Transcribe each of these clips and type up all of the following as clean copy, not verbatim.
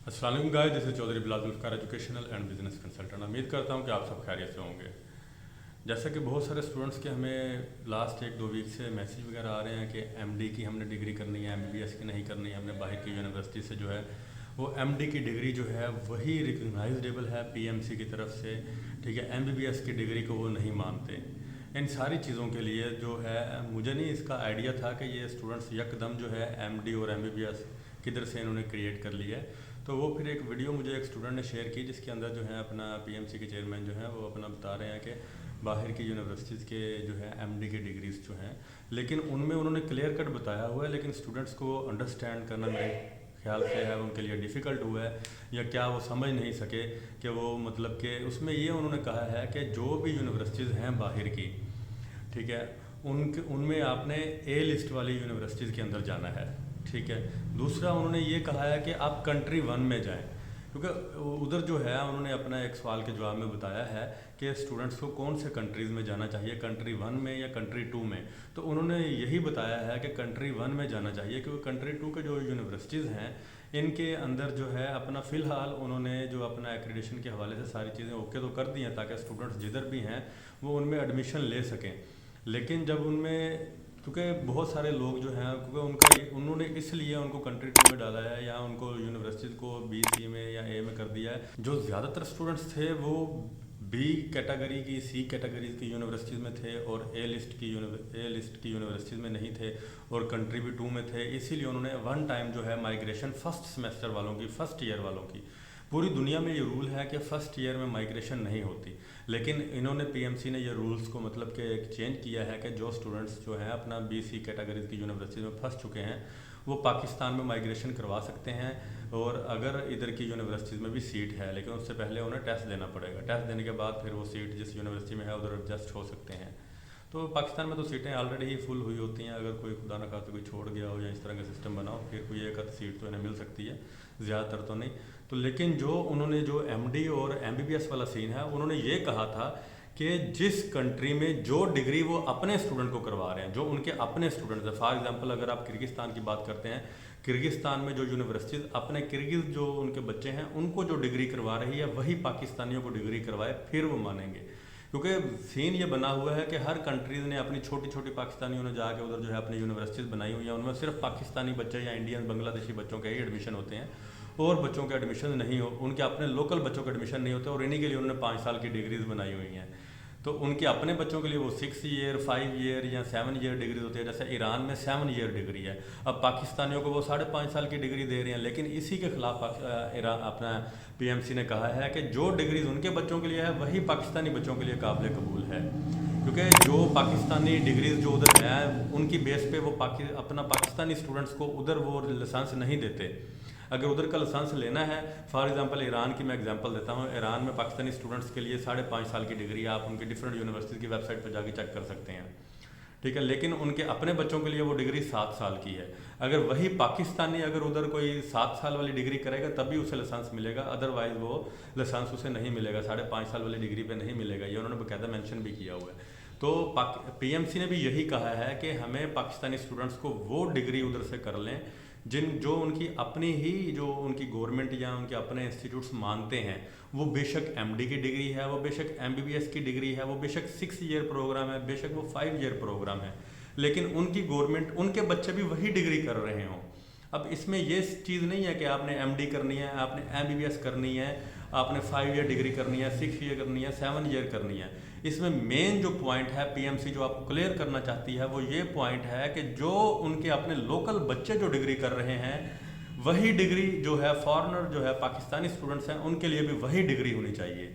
अस्सलाम guys, this is Chaudhry Bilal Zulfiqar, educational and business consultant. उम्मीद करता हूं कि आप सब खैरियत से होंगे। जैसा कि बहुत सारे स्टूडेंट्स के हमें लास्ट 1-2 वीक से मैसेज वगैरह आ रहे हैं कि एमडी की हमने डिग्री करनी है, एमबीबीएस की नहीं करनी है, हमने बाहर की यूनिवर्सिटी से जो है वो एमडी की डिग्री जो है वही रिकग्नाइजेबल है पीएमसी की तरफ से, ठीक है। एमबीबीएस की डिग्री को वो नहीं मानते। इन सारी चीज़ों के लिए जो है मुझे नहीं इसका आइडिया था कि ये स्टूडेंट्स यकदम जो है एमडी और एमबीबीएस किधर से इन्होंने क्रिएट कर लिया है। तो वो फिर एक वीडियो मुझे एक स्टूडेंट ने शेयर की जिसके अंदर जो है अपना पीएमसी के चेयरमैन जो है वो अपना बता रहे हैं कि बाहर की यूनिवर्सिटीज़ के जो है एमडी की डिग्रीज जो हैं, लेकिन उनमें उन्होंने क्लियर कट बताया हुआ है, लेकिन स्टूडेंट्स को अंडरस्टैंड करना मेरे ख्याल से है उनके लिए डिफ़िकल्ट हुआ है, या क्या वो समझ नहीं सके कि वो मतलब कि उसमें ये उन्होंने कहा है कि जो भी यूनिवर्सिटीज़ हैं बाहर की, ठीक है, उनमें आपने ए लिस्ट वाली यूनिवर्सिटीज़ के अंदर जाना है, ठीक है। दूसरा उन्होंने ये कहा है कि आप कंट्री 1 में जाएं, क्योंकि उधर जो है उन्होंने अपना एक सवाल के जवाब में बताया है कि स्टूडेंट्स को कौन से कंट्रीज़ में जाना चाहिए, कंट्री 1 में या कंट्री 2 में। तो उन्होंने यही बताया है कि कंट्री 1 में जाना चाहिए, क्योंकि कंट्री 2 के जो यूनिवर्सिटीज़ हैं इनके अंदर जो है अपना फ़िलहाल उन्होंने जो अपना एक्रेडिटेशन के हवाले से सारी चीज़ें ओके तो कर दी हैं ताकि स्टूडेंट्स जिधर भी हैं वो उनमें एडमिशन ले सकें। लेकिन जब उनमें क्योंकि बहुत सारे लोग जो हैं क्योंकि उन्होंने इसलिए उनको कंट्री 2 में डाला है या उनको यूनिवर्सिटी को बी सी में या ए में कर दिया है। जो ज़्यादातर स्टूडेंट्स थे वो बी कैटेगरी की, सी कैटेगरी की यूनिवर्सिटीज़ में थे और ए लिस्ट की यूनिवर्सिटीज़ में नहीं थे और कंट्री भी 2 में थे। इसीलिए उन्होंने वन टाइम जो है माइग्रेशन फर्स्ट सेमेस्टर वालों की, फर्स्ट ईयर वालों की, पूरी दुनिया में ये रूल है कि फ़र्स्ट ईयर में माइग्रेशन नहीं होती, लेकिन इन्होंने पीएमसी ने ये रूल्स को मतलब कि एक चेंज किया है कि जो स्टूडेंट्स जो हैं अपना बीसी कैटेगरी की यूनिवर्सिटी में फंस चुके हैं वो पाकिस्तान में माइग्रेशन करवा सकते हैं, और अगर इधर की यूनिवर्सिटीज़ में भी सीट है, लेकिन उससे पहले उन्हें टेस्ट देना पड़ेगा। टेस्ट देने के बाद फिर वो सीट जिस यूनिवर्सिटी में है उधर एडजस्ट हो सकते हैं। तो पाकिस्तान में तो सीटें ऑलरेडी ही फुल हुई होती हैं, अगर कोई खुदा न खाते कोई छोड़ गया हो या इस तरह का सिस्टम बनाओ फिर कोई एक आध सीट तो इन्हें मिल सकती है, ज़्यादातर तो नहीं। तो लेकिन जो उन्होंने जो एमडी और एमबीबीएस वाला सीन है उन्होंने ये कहा था कि जिस कंट्री में जो डिग्री वो अपने स्टूडेंट को करवा रहे हैं, जो उनके अपने स्टूडेंट्स हैं, फॉर एग्जांपल अगर आप किर्गिस्तान की बात करते हैं, किर्गिस्तान में जो यूनिवर्सिटीज़ अपने किर्गिज़ जो उनके बच्चे हैं उनको जो डिग्री करवा रही है वही पाकिस्तानियों को डिग्री करवाए फिर वो मानेंगे। क्योंकि सीन ये बना हुआ है कि हर कंट्रीज़ ने अपनी छोटी छोटी पाकिस्तानियों ने जाके उधर जो है अपनी यूनिवर्सिटीज़ बनाई हुई हैं, उनमें सिर्फ पाकिस्तानी बच्चे या इंडियन बांग्लादेशी बच्चों के ही एडमिशन होते हैं और बच्चों के एडमिशन नहीं हो, उनके अपने लोकल बच्चों के एडमिशन नहीं होते, और इन्हीं के लिए उन्होंने 5 साल की डिग्रीज बनाई हुई हैं। तो उनके अपने बच्चों के लिए वो 6 ईयर, 5 ईयर या 7 ईयर डिग्री होती है। जैसे ईरान में 7 ईयर डिग्री है, अब पाकिस्तानियों को वो 5.5 साल की डिग्री दे रहे हैं, लेकिन इसी के खिलाफ अपना पीएमसी ने कहा है कि जो डिग्रीज उनके बच्चों के लिए है वही पाकिस्तानी बच्चों के लिए काबिल कबूल है, क्योंकि जो पाकिस्तानी डिग्रीज जो उधर है उनकी बेस पे वो अपना पाकिस्तानी स्टूडेंट्स को उधर वो लाइसेंस नहीं देते। अगर उधर का लाइसेंस लेना है, फॉर एग्जांपल ईरान की मैं एग्जांपल देता हूँ, ईरान में पाकिस्तानी स्टूडेंट्स के लिए 5.5 साल की डिग्री है, आप उनकी डिफरेंट यूनिवर्सिटी की वेबसाइट पर जाके चेक कर सकते हैं, ठीक है। लेकिन उनके अपने बच्चों के लिए वो डिग्री 7 साल की है। अगर वही पाकिस्तानी अगर उधर कोई 7 साल वाली डिग्री करेगा तभी उसे लाइसेंस मिलेगा, अदरवाइज वो लाइसेंस उसे नहीं मिलेगा, 5.5 साल वाली डिग्री पे नहीं मिलेगा। ये उन्होंने बाकायदा मेंशन भी किया हुआ है। तो पीएमसी ने भी यही कहा है कि हमें पाकिस्तानी स्टूडेंट्स को वो डिग्री उधर से कर लें जो उनकी अपनी ही जो उनकी गवर्नमेंट या उनके अपने इंस्टीट्यूट्स मानते हैं, वो बेशक एमडी की डिग्री है, वो बेशक एमबीबीएस की डिग्री है, वो बेशक 6 ईयर प्रोग्राम है, बेशक वो 5 ईयर प्रोग्राम है, लेकिन उनकी गवर्नमेंट उनके बच्चे भी वही डिग्री कर रहे हों। अब इसमें ये चीज़ नहीं है कि आपने एमडी करनी है, आपने एमबीबीएस करनी है, आपने 5 ईयर डिग्री करनी है, 6 ईयर करनी है, 7 ईयर करनी है। इसमें मेन जो पॉइंट है पीएमसी जो आपको क्लियर करना चाहती है वो ये पॉइंट है कि जो उनके अपने लोकल बच्चे जो डिग्री कर रहे हैं वही डिग्री जो है फॉरेनर जो है पाकिस्तानी स्टूडेंट्स हैं उनके लिए भी वही डिग्री होनी चाहिए।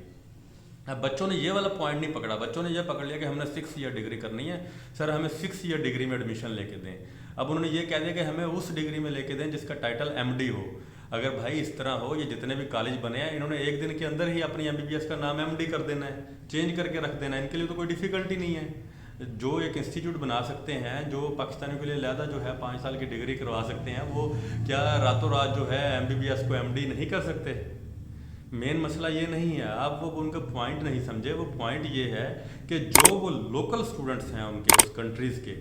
अब बच्चों ने ये वाला पॉइंट नहीं पकड़ा, बच्चों ने ये पकड़ लिया कि हमने 6 ईयर डिग्री करनी है, सर हमें 6 ईयर डिग्री में एडमिशन लेके दें। अब उन्होंने ये कह दिया कि हमें उस डिग्री में लेके दें जिसका टाइटल एमडी हो। अगर भाई इस तरह हो, ये जितने भी कॉलेज बने हैं इन्होंने एक दिन के अंदर ही अपनी एमबीबीएस का नाम एमडी कर देना है, चेंज करके रख देना है, इनके लिए तो कोई डिफ़िकल्टी नहीं है। जो एक इंस्टीट्यूट बना सकते हैं जो पाकिस्तानियों के लिए लहदा जो है 5 साल की डिग्री करवा सकते हैं, वो क्या रातों रात जो है एमबीबीएस को एमडी नहीं कर सकते? मेन मसला ये नहीं है, आप वो उनका पॉइंट नहीं समझे। वो पॉइंट ये है कि जो वो लोकल स्टूडेंट्स हैं उनके उस कंट्रीज़ के,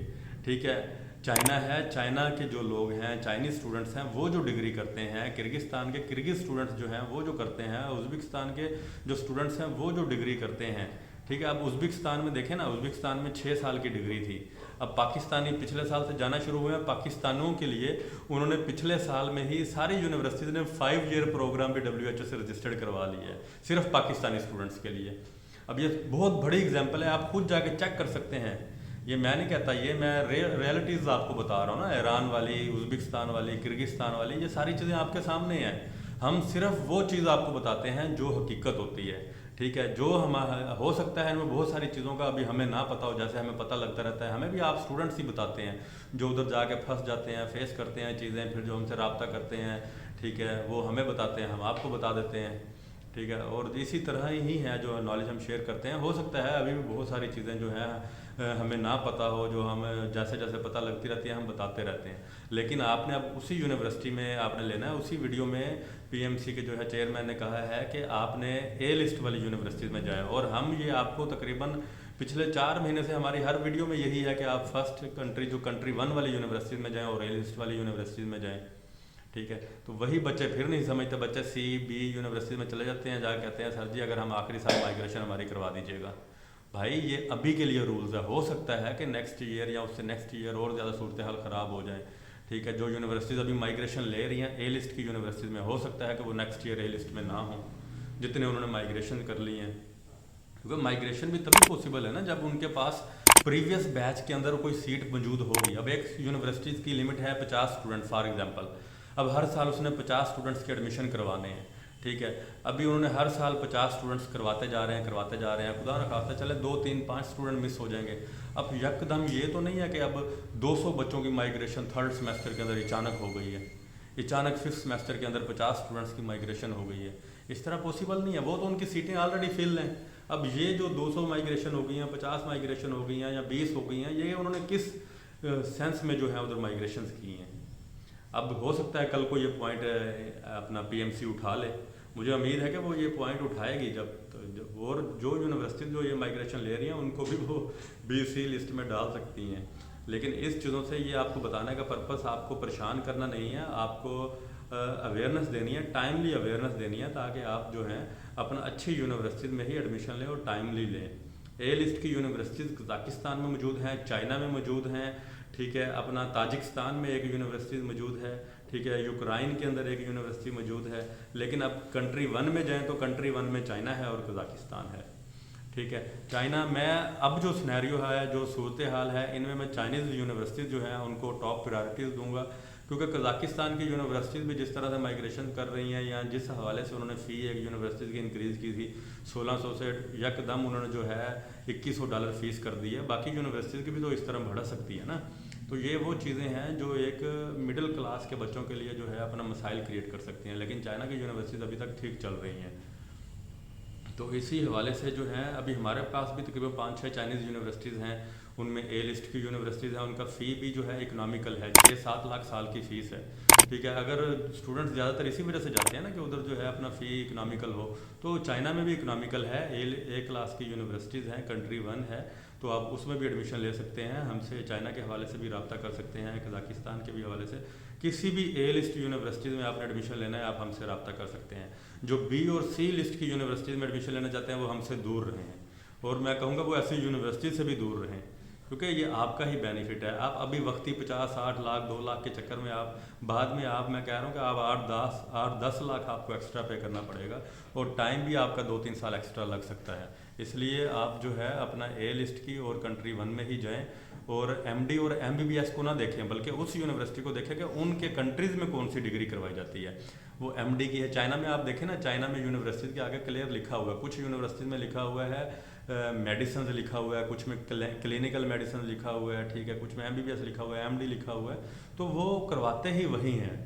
ठीक है, चाइना है, चाइना के जो लोग हैं, चाइनीज़ स्टूडेंट्स हैं, वो जो डिग्री करते हैं, किर्गिस्तान के किर्गिज़ स्टूडेंट्स जो हैं वो जो करते हैं, उज़्बेकिस्तान के जो स्टूडेंट्स हैं वो जो डिग्री करते हैं। ठीक है, अब उज़्बेकिस्तान में देखें ना, उज़्बेकिस्तान में 6 साल की डिग्री थी। अब पाकिस्तानी पिछले साल से जाना शुरू हुए हैं, पाकिस्तानियों के लिए उन्होंने पिछले साल में ही सारी यूनिवर्सिटीज़ ने 5 ईयर प्रोग्राम भी WHO से रजिस्टर्ड करवा लिया है, सिर्फ पाकिस्तानी स्टूडेंट्स के लिए। अब ये बहुत बड़ी एग्जाम्पल है, आप खुद जाके चेक कर सकते हैं। ये मैं नहीं कहता, ये मैं रियलिटीज़ आपको बता रहा हूँ ना, ईरान वाली, उज़्बेकिस्तान वाली, किर्गिस्तान वाली, ये सारी चीज़ें आपके सामने हैं। हम सिर्फ वो चीज़ आपको बताते हैं जो हकीकत होती है। ठीक है, जो हम हो सकता है इनमें बहुत सारी चीज़ों का अभी हमें ना पता हो, जैसे हमें पता लगता रहता है, हमें भी आप स्टूडेंट्स ही बताते हैं जो उधर जाके फंस जाते हैं, फेस करते हैं चीज़ें, फिर जो हमसे रब्ता करते हैं, ठीक है, वो हमें बताते हैं, हम आपको बता देते हैं। ठीक है, और इसी तरह ही है जो नॉलेज हम शेयर करते हैं। हो सकता है अभी भी बहुत सारी चीज़ें जो हैं हमें ना पता हो, जो हम जैसे जैसे पता लगती रहती है हम बताते रहते हैं। लेकिन आपने अब उसी यूनिवर्सिटी में आपने लेना है, उसी वीडियो में PMC के जो है चेयरमैन ने कहा है कि आपने A लिस्ट वाली यूनिवर्सिटीज़ में जाएँ, और हम ये आपको तकरीबन पिछले 4 महीने से हमारी हर वीडियो में यही है कि आप फर्स्ट कंट्री जो कंट्री 1 वाली यूनिवर्सिटीज़ में जाएँ और A लिस्ट वाली यूनिवर्सिटीज़ में जाएँ। ठीक है, तो वही बच्चे फिर नहीं समझते, बच्चे C B यूनिवर्सिटी में चले जाते हैं, जा कहते हैं सर जी अगर हम आखिरी साल माइग्रेशन हमारी करवा दीजिएगा। भाई ये अभी के लिए रूल्स है, हो सकता है कि नेक्स्ट ईयर या उससे नेक्स्ट ईयर और ज़्यादा सूरत हाल ख़राब हो जाए। ठीक है, जो यूनिवर्सिटीज़ अभी माइग्रेशन ले रही हैं A लिस्ट की यूनिवर्सिटीज़ में, हो सकता है कि वो नेक्स्ट ईयर A लिस्ट में ना हो, जितने उन्होंने माइग्रेशन कर ली हैं। क्योंकि माइग्रेशन भी तभी पॉसिबल है ना जब उनके पास प्रीवियस बैच के अंदर कोई सीट मौजूद होगी। अब एक यूनिवर्सिटी की लिमिट है 50 स्टूडेंट फॉर एग्जांपल, अब हर साल उसने 50 स्टूडेंट्स के एडमिशन करवाने हैं। ठीक है, अभी उन्होंने हर साल 50 स्टूडेंट्स करवाते जा रहे हैं, खुदा न खास्ता चले 2 3 5 स्टूडेंट मिस हो जाएंगे। अब यकदम ये तो नहीं है कि अब 200 बच्चों की माइग्रेशन 3rd सेमेस्टर के अंदर अचानक हो गई है, अचानक 5th सेमेस्टर के अंदर 50 स्टूडेंट्स की माइग्रेशन हो गई है। इस तरह पॉसिबल नहीं है, वो तो उनकी सीटें ऑलरेडी फिल हैं। अब ये जो 200 माइग्रेशन हो गई हैं, 50 माइग्रेशन हो गई हैं या 20 हो गई हैं, ये उन्होंने किस सेंस में जो है उधर माइग्रेशन की हैं। अब हो सकता है कल को ये पॉइंट अपना PMC उठा ले, मुझे उम्मीद है कि वो ये पॉइंट उठाएगी और जो यूनिवर्सिटी जो ये माइग्रेशन ले रही हैं उनको भी वो BC लिस्ट में डाल सकती हैं। लेकिन इस चीज़ों से ये आपको बताने का पर्पस आपको परेशान करना नहीं है, आपको अवेयरनेस देनी है, टाइमली अवेयरनेस देनी है, ताकि आप जो हैं अपना अच्छी यूनिवर्सिटी में ही एडमिशन लें और टाइमली लें। A लिस्ट की यूनिवर्सिटीज़ कज़ाकिस्तान में मौजूद हैं, चाइना में मौजूद हैं। ठीक है, अपना ताजिकिस्तान में एक यूनिवर्सिटी मौजूद है। ठीक है, यूक्रेन के अंदर एक यूनिवर्सिटी मौजूद है। लेकिन अब कंट्री 1 में जाएं तो कंट्री 1 में चाइना है और कज़ाकिस्तान है। ठीक है, चाइना में अब जो सिनेरियो है, जो सूरत हाल है, इनमें मैं चाइनीज़ यूनिवर्सिटीज़ जो है उनको टॉप प्रायोरिटीज़ दूंगा, क्योंकि कज़ाकिस्तान की यूनिवर्सिटीज़ भी जिस तरह से माइग्रेशन कर रही हैं या जिस हवाले से उन्होंने फ़ी एक यूनिवर्सिटी की इंक्रीज़ की थी 1600 से यकदम उन्होंने जो है $2100 फ़ीस कर दी है। बाकी यूनिवर्सिटीज़ की भी तो इस तरह बढ़ सकती है ना। तो ये वो चीज़ें हैं जो एक मिडिल क्लास के बच्चों के लिए जो है अपना मसाइल क्रिएट कर सकती हैं, लेकिन चाइना की यूनिवर्सिटीज़ अभी तक ठीक चल रही हैं। तो इसी हवाले से जो है अभी हमारे पास भी तकरीबन 5-6 चाइनीज़ यूनिवर्सिटीज़ हैं, उनमें A लिस्ट की यूनिवर्सिटीज़ हैं, उनका फ़ी भी जो है इकोनॉमिकल है, 6-7 लाख साल की फ़ीस है। ठीक है, अगर स्टूडेंट्स ज़्यादातर इसी वजह से जाते हैं ना कि उधर जो है अपना फ़ी इकोनॉमिकल हो, तो चाइना में भी इकोनॉमिकल है, A क्लास की यूनिवर्सिटीज़ हैं, कंट्री 1 है, तो आप उसमें भी एडमिशन ले सकते हैं। हमसे चाइना के हवाले से भी रब्ता कर सकते हैं, कज़ाकिस्तान के भी हवाले से, किसी भी A लिस्ट यूनिवर्सिटीज़ में आपने एडमिशन लेना है आप हमसे रब्ता कर सकते हैं। जो B और C लिस्ट की यूनिवर्सिटीज़ में एडमिशन लेना चाहते हैं वो हमसे दूर रहें, और मैं कहूँगा वो ऐसी यूनिवर्सिटी से भी दूर रहें, क्योंकि ये आपका ही बेनिफिट है। आप अभी वक्ती 50-60 लाख 2 लाख के चक्कर में आप बाद में आप मैं कह रहा हूँ कि आप 8-10 लाख आपको एक्स्ट्रा पे करना पड़ेगा, और टाइम भी आपका 2-3 साल एक्स्ट्रा लग सकता है। इसलिए आप जो है अपना A लिस्ट की और कंट्री 1 में ही जाएं, और MD और MBBS को ना देखें, बल्कि उस यूनिवर्सिटी को देखें कि उनके कंट्रीज़ में कौन सी डिग्री करवाई जाती है। वो MD की है, चाइना में आप देखें ना, चाइना में यूनिवर्सिटी के आगे क्लियर लिखा हुआ है, कुछ यूनिवर्सिटी में लिखा हुआ है मेडिसिन लिखा हुआ है, कुछ में क्लिनिकल मेडिसिन लिखा हुआ है, ठीक है, कुछ में MBBS लिखा हुआ है, MD लिखा हुआ है, तो वो करवाते ही वही हैं।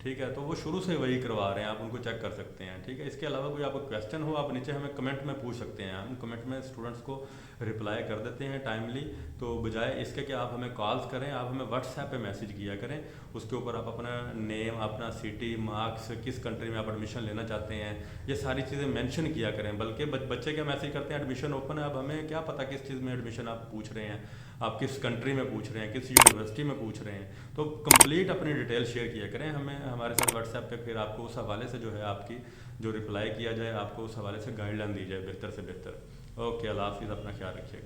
ठीक है, तो वो शुरू से वही करवा रहे हैं, आप उनको चेक कर सकते हैं। ठीक है, इसके अलावा कोई आपको क्वेश्चन हो आप नीचे हमें कमेंट में पूछ सकते हैं, हम कमेंट में स्टूडेंट्स को रिप्लाई कर देते हैं टाइमली। तो बजाय इसके कि आप हमें कॉल्स करें, आप हमें व्हाट्सएप पे मैसेज किया करें, उसके ऊपर आप अपना नेम, अपना सिटी, मार्क्स, किस कंट्री में आप एडमिशन लेना चाहते हैं, ये सारी चीज़ें मेंशन किया करें। बल्कि बच्चे क्या मैसेज करते हैं एडमिशन ओपन है, अब हमें क्या पता किस चीज़ में एडमिशन आप पूछ रहे हैं। आप किस कंट्री में पूछ रहे हैं, किस यूनिवर्सिटी में पूछ रहे हैं, तो कंप्लीट अपनी डिटेल शेयर किया करें हमें हमारे साथ व्हाट्सएप पे। फिर आपको उस हवाले से जो है आपकी जो रिप्लाई किया जाए, आपको उस हवाले से गाइडलाइन दी जाए बेहतर से बेहतर। ओके, अल्लाह हाफिज़, अपना ख्याल रखिएगा।